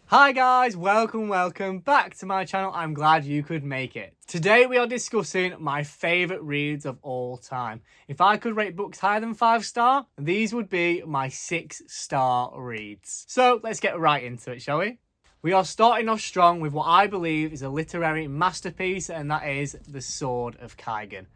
Hi guys, welcome back to my channel. I'm glad you could make it. Today we are discussing my favourite reads of all time. If I could rate books higher than 5-star, these would be my 6-star reads. So let's get right into it, shall we? We are starting off strong with what I believe is a literary masterpiece, and that is The Sword of Kaigen.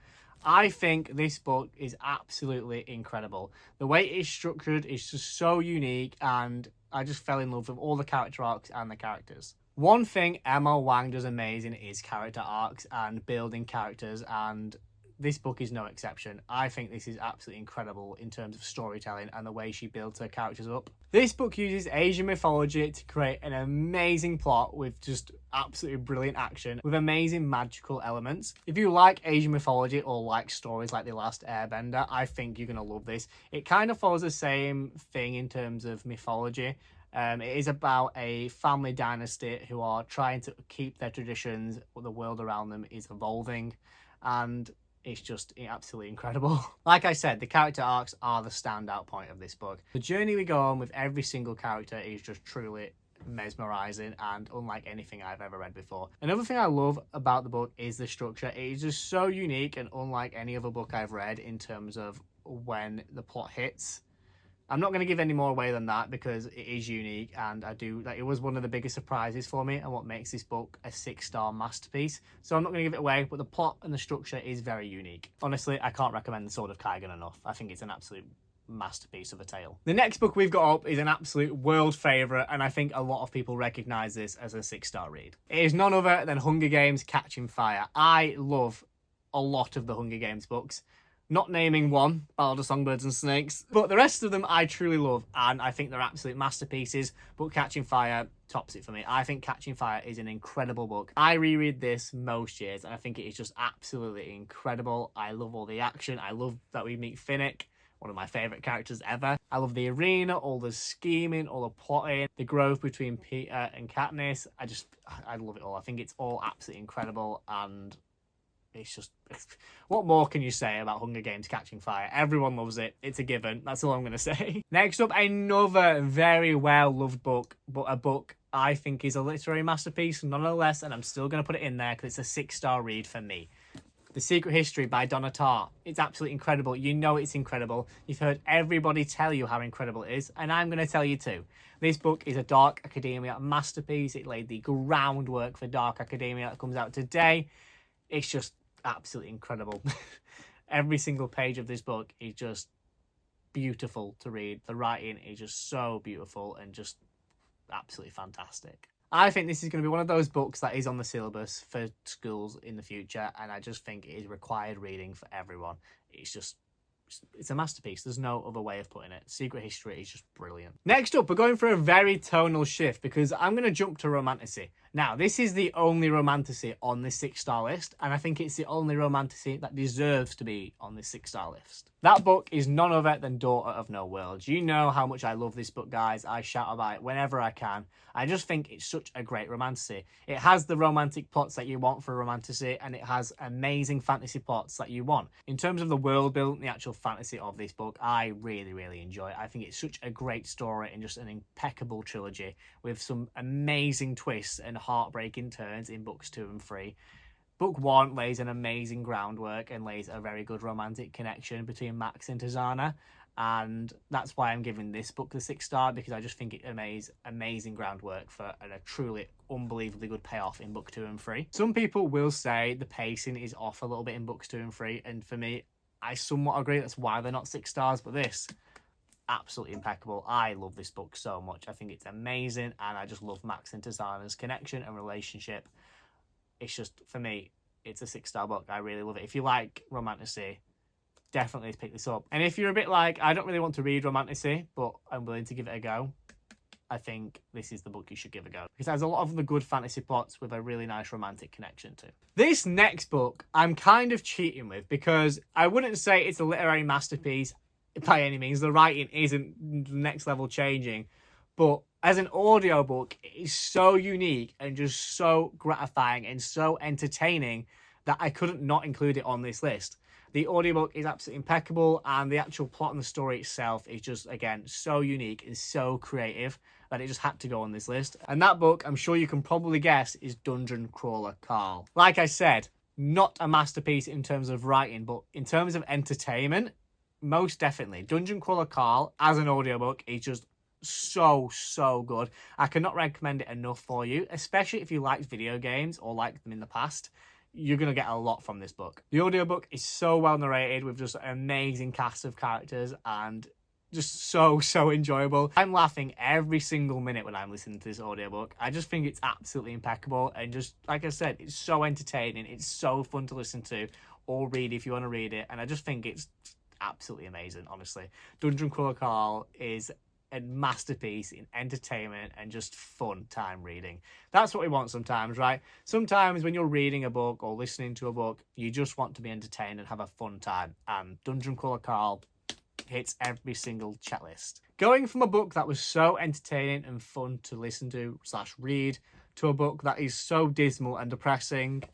I think this book is absolutely incredible. The way it is structured is just so unique, and I just fell in love with all the character arcs and the characters. One thing Emma Wang does amazing is character arcs and building characters, and this book is no exception. I think this is absolutely incredible in terms of storytelling and the way she builds her characters up. This book uses Asian mythology to create an amazing plot with just absolutely brilliant action with amazing magical elements. If you like Asian mythology or like stories like The Last Airbender, I think you're going to love this. It kind of follows the same thing in terms of mythology. It is about a family dynasty who are trying to keep their traditions, but the world around them is evolving, and it's just absolutely incredible. Like I said, the character arcs are the standout point of this book. The journey we go on with every single character is just truly mesmerizing and unlike anything I've ever read before. Another thing I love about the book is the structure. It is just so unique and unlike any other book I've read in terms of when the plot hits. I'm not going to give any more away than that because it is unique, and it was one of the biggest surprises for me and what makes this book a 6-star masterpiece. So I'm not going to give it away, but the plot and the structure is very unique. Honestly, I can't recommend The Sword of Kaigen enough. I think it's an absolute masterpiece of a tale. The next book we've got up is an absolute world favourite, and I think a lot of people recognise this as a 6-star read. It is none other than Hunger Games: Catching Fire. I love a lot of the Hunger Games books. Not naming one, Ballad of Songbirds and Snakes, but the rest of them I truly love, and I think they're absolute masterpieces, but Catching Fire tops it for me. I think Catching Fire is an incredible book. I reread this most years, and I think it is just absolutely incredible. I love all the action. I love that we meet Finnick, one of my favourite characters ever. I love the arena, all the scheming, all the plotting, the growth between Peter and Katniss. I love it all. I think it's all absolutely incredible, and it's just, what more can you say about Hunger Games: Catching Fire? Everyone loves it. It's a given. That's all I'm going to say. Next up, another very well-loved book, but a book I think is a literary masterpiece nonetheless, and I'm still going to put it in there because it's a 6-star read for me. The Secret History by Donna Tartt. It's absolutely incredible. You know it's incredible. You've heard everybody tell you how incredible it is, and I'm going to tell you too. This book is a dark academia masterpiece. It laid the groundwork for dark academia that comes out today. It's just absolutely incredible. Every single page of this book is just beautiful to read. The writing is just so beautiful and just absolutely fantastic. I think this is going to be one of those books that is on the syllabus for schools in the future, and I just think it is required reading for everyone. It's a masterpiece. There's no other way of putting it. Secret History is just brilliant. Next up, we're going for a very tonal shift because I'm going to jump to romantasy. Now, this is the only romantasy on this 6-star list, and I think it's the only romantasy that deserves to be on this 6-star list. That book is none other than Daughter of No Worlds. You know how much I love this book, guys. I shout about it whenever I can. I just think it's such a great romantasy. It has the romantic plots that you want for a romantasy, and it has amazing fantasy plots that you want. In terms of the world building, the actual fantasy of this book, I really, really enjoy it. I think it's such a great story and just an impeccable trilogy with some amazing twists and heartbreaking turns in books 2 and 3. Book 1 lays an amazing groundwork and lays a very good romantic connection between Max and Tizana, and that's why I'm giving this book the 6-star, because I just think it lays amazing groundwork for a truly unbelievably good payoff in book 2 and 3. Some people will say the pacing is off a little bit in books 2 and 3, and for me, I somewhat agree. That's why they're not 6 stars, but this, absolutely impeccable. I love this book so much. I think it's amazing, and I just love Max and Tizana's connection and relationship. It's just, for me, it's a 6-star book. I really love it. If you like romantasy, definitely pick this up. And if you're a bit like, I don't really want to read romantasy, but I'm willing to give it a go, I think this is the book you should give a go, because it has a lot of the good fantasy plots with a really nice romantic connection too. This next book, I'm kind of cheating with, because I wouldn't say it's a literary masterpiece by any means. The writing isn't next level changing, but as an audiobook, it is so unique and just so gratifying and so entertaining that I couldn't not include it on this list. The audiobook is absolutely impeccable, and the actual plot and the story itself is just, again, so unique and so creative that it just had to go on this list. And that book, I'm sure you can probably guess, is Dungeon Crawler Carl. Like I said, not a masterpiece in terms of writing, but in terms of entertainment, most definitely. Dungeon Crawler Carl, as an audiobook, is just so good. I cannot recommend it enough for you, especially if you liked video games or liked them in the past. You're going to get a lot from this book. The audiobook is so well narrated with just an amazing cast of characters and just so enjoyable. I'm laughing every single minute when I'm listening to this audiobook. I just think it's absolutely impeccable, and just like I said, it's so entertaining. It's so fun to listen to or read if you want to read it, and I just think it's absolutely amazing, honestly. Dungeon Crawler Carl is a masterpiece in entertainment and just fun time reading. That's what we want sometimes, right? Sometimes when you're reading a book or listening to a book, you just want to be entertained and have a fun time, and Dungeon Crawler Carl hits every single checklist. Going from a book that was so entertaining and fun to listen to / read to a book that is so dismal and depressing,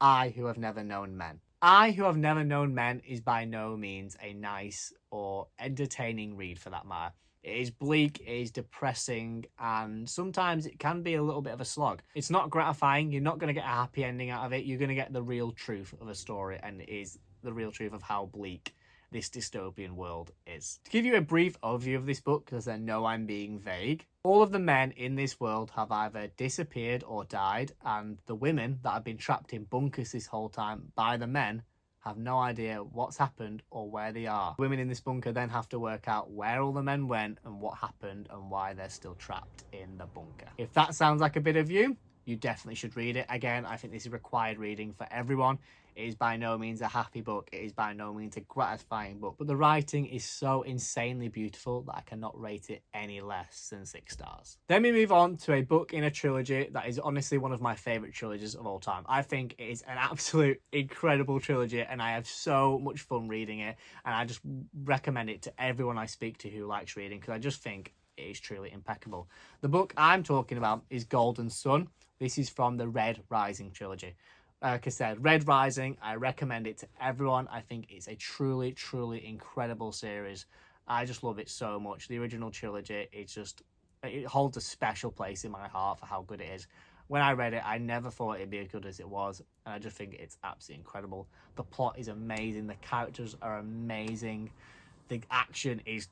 I Who Have Never Known Men. I Who Have Never Known Men is by no means a nice or entertaining read for that matter. It is bleak, it is depressing, and sometimes it can be a little bit of a slog. It's not gratifying, you're not going to get a happy ending out of it, you're going to get the real truth of a story, and it is the real truth of how bleak this dystopian world is. To give you a brief overview of this book, because I know I'm being vague, all of the men in this world have either disappeared or died, and the women that have been trapped in bunkers this whole time by the men have no idea what's happened or where they are. Women in this bunker then have to work out where all the men went and what happened and why they're still trapped in the bunker. If that sounds like a bit of you definitely should read it. Again, I think this is required reading for everyone. It is by no means a happy book. It is by no means a gratifying book. But the writing is so insanely beautiful that I cannot rate it any less than 6 stars. Then we move on to a book in a trilogy that is honestly one of my favourite trilogies of all time. I think it is an absolute incredible trilogy, and I have so much fun reading it. And I just recommend it to everyone I speak to who likes reading, because I just think it is truly impeccable. The book I'm talking about is Golden Sun. This is from the Red Rising trilogy. Like I said, Red Rising, I recommend it to everyone. I think it's a truly incredible series. I just love it so much. The original trilogy, it holds a special place in my heart for how good it is. When I read it, I never thought it'd be as good as it was, and I just think it's absolutely incredible. The plot is amazing. The characters are amazing. The action is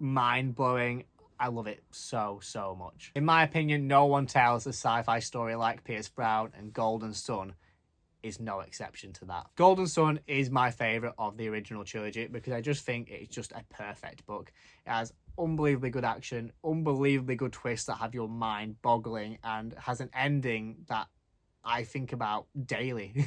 mind-blowing. I love it so much. In my opinion, no one tells a sci-fi story like Pierce Brown, and Golden Sun is no exception to that. Golden Sun is my favourite of the original trilogy because I just think it's just a perfect book. It has unbelievably good action, unbelievably good twists that have your mind boggling, and has an ending that I think about daily.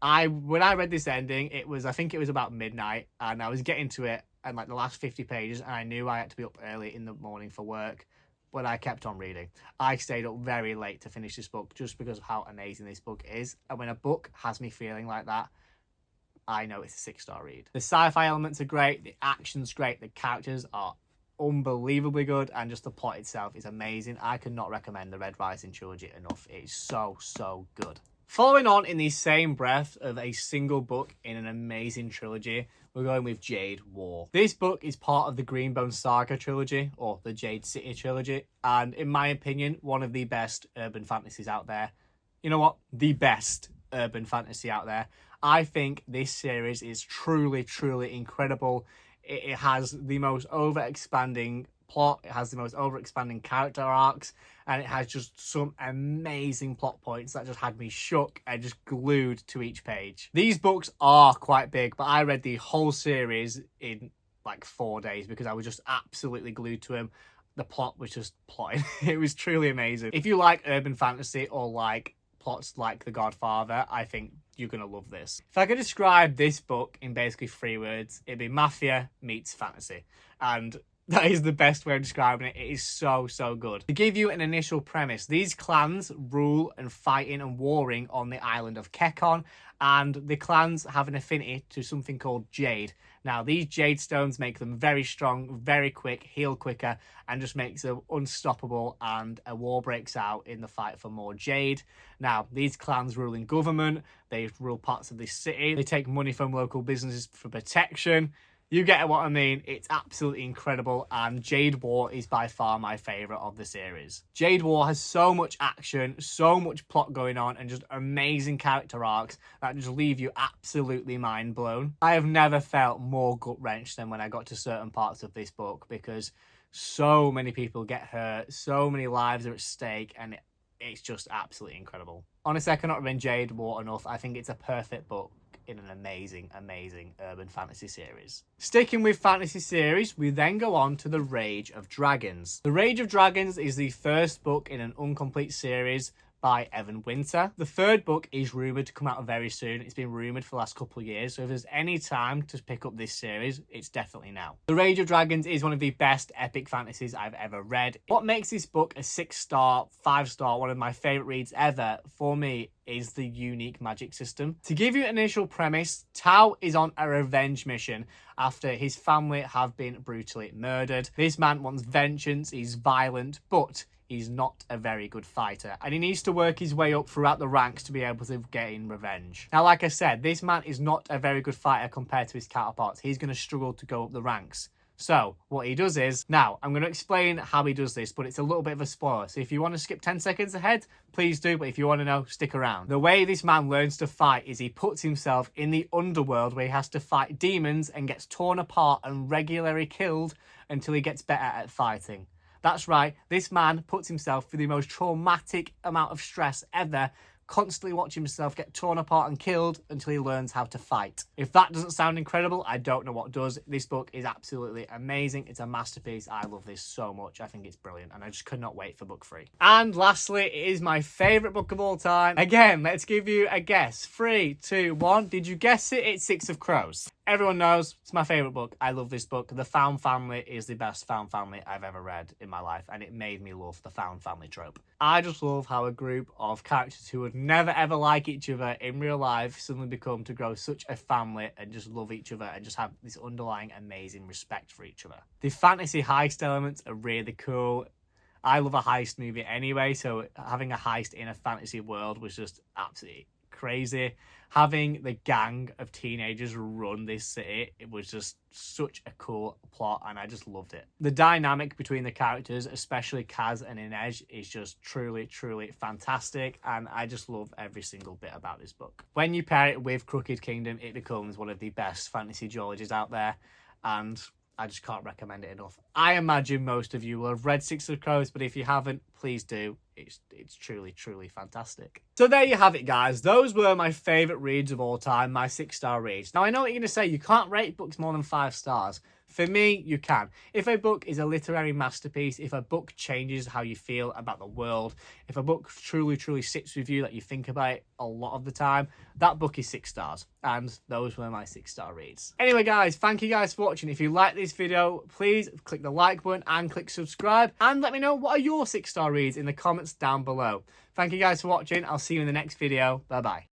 When I read this ending, I think it was about midnight, and I was getting to it and like the last 50 pages, and I knew I had to be up early in the morning for work, but I kept on reading. I stayed up very late to finish this book just because of how amazing this book is, and when a book has me feeling like that, I know it's a 6-star read. The sci-fi elements are great, the action's great, the characters are unbelievably good, and just the plot itself is amazing. I cannot recommend the Red Rising trilogy enough. It is so good. Following on in the same breath of a single book in an amazing trilogy, we're going with Jade War. This book is part of the Greenbone Saga trilogy, or the Jade City trilogy, and in my opinion, one of the best urban fantasies out there. You know what? The best urban fantasy out there. I think this series is truly incredible. It has the most over-expanding plot, it has the most over-expanding character arcs, and it has just some amazing plot points that just had me shook and just glued to each page. These books are quite big, but I read the whole series in like 4 days because I was just absolutely glued to them. The plot was just plotting. It was truly amazing. If you like urban fantasy or like plots like The Godfather, I think you're going to love this. If I could describe this book in basically 3 words, it'd be mafia meets fantasy. And That is the best way of describing it. It is so, so good. To give you an initial premise, these clans rule and fighting and warring on the island of Kekon, and the clans have an affinity to something called Jade. Now, these Jade stones make them very strong, very quick, heal quicker, and just makes them unstoppable, and a war breaks out in the fight for more Jade. Now, these clans rule in government, they rule parts of this city, they take money from local businesses for protection. You get what I mean. It's absolutely incredible, and Jade War is by far my favourite of the series. Jade War has so much action, so much plot going on, and just amazing character arcs that just leave you absolutely mind blown. I have never felt more gut-wrenched than when I got to certain parts of this book, because so many people get hurt, so many lives are at stake, and it's just absolutely incredible. Honestly, I cannot recommend Jade War enough. I think it's a perfect book in an amazing, amazing urban fantasy series. Sticking with fantasy series, we then go on to The Rage of Dragons. The Rage of Dragons is the first book in an incomplete series by Evan Winter. The third book is rumoured to come out very soon. It's been rumoured for the last couple of years, so if there's any time to pick up this series, it's definitely now. The Rage of Dragons is one of the best epic fantasies I've ever read. What makes this book a 6-star, 5-star, one of my favourite reads ever for me is the unique magic system. To give you an initial premise, Tao is on a revenge mission after his family have been brutally murdered. This man wants vengeance, he's violent, but he's not a very good fighter, and he needs to work his way up throughout the ranks to be able to gain revenge. Now, like I said, this man is not a very good fighter compared to his counterparts. He's going to struggle to go up the ranks. So what he does is, now I'm going to explain how he does this, but it's a little bit of a spoiler. So if you want to skip 10 seconds ahead, please do. But if you want to know, stick around. The way this man learns to fight is he puts himself in the underworld where he has to fight demons and gets torn apart and regularly killed until he gets better at fighting. That's right, this man puts himself through the most traumatic amount of stress ever, constantly watching himself get torn apart and killed until he learns how to fight. If that doesn't sound incredible, I don't know what does. This book is absolutely amazing. It's a masterpiece. I love this so much. I think it's brilliant, and I just could not wait for book 3. And lastly, it is my favourite book of all time. Again, let's give you a guess. 3, 2, 1. Did you guess it? It's Six of Crows. Everyone knows it's my favourite book. I love this book. The found family is the best found family I've ever read in my life, and it made me love the found family trope. I just love how a group of characters who would never ever like each other in real life suddenly become to grow such a family and just love each other and just have this underlying amazing respect for each other. The fantasy heist elements are really cool. I love a heist movie anyway, so having a heist in a fantasy world was just absolutely crazy. Having the gang of teenagers run this city, it was just such a cool plot, and I just loved it. The dynamic between the characters, especially Kaz and Inej, is just truly, truly fantastic, and I just love every single bit about this book. When you pair it with Crooked Kingdom, it becomes one of the best fantasy duologies out there, and I just can't recommend it enough. I imagine most of you will have read Six of Crows, but if you haven't, please do. It's truly, truly fantastic. So there you have it, guys. Those were my favourite reads of all time, my 6-star reads. Now, I know what you're going to say. You can't rate books more than 5 stars. For me, you can. If a book is a literary masterpiece, if a book changes how you feel about the world, if a book truly, truly sits with you, that you think about it a lot of the time, that book is 6 stars. And those were my 6-star reads. Anyway, guys, thank you guys for watching. If you like this video, please click the like button and click subscribe. And let me know what are your 6-star reads in the comments down below. Thank you guys for watching. I'll see you in the next video. Bye-bye.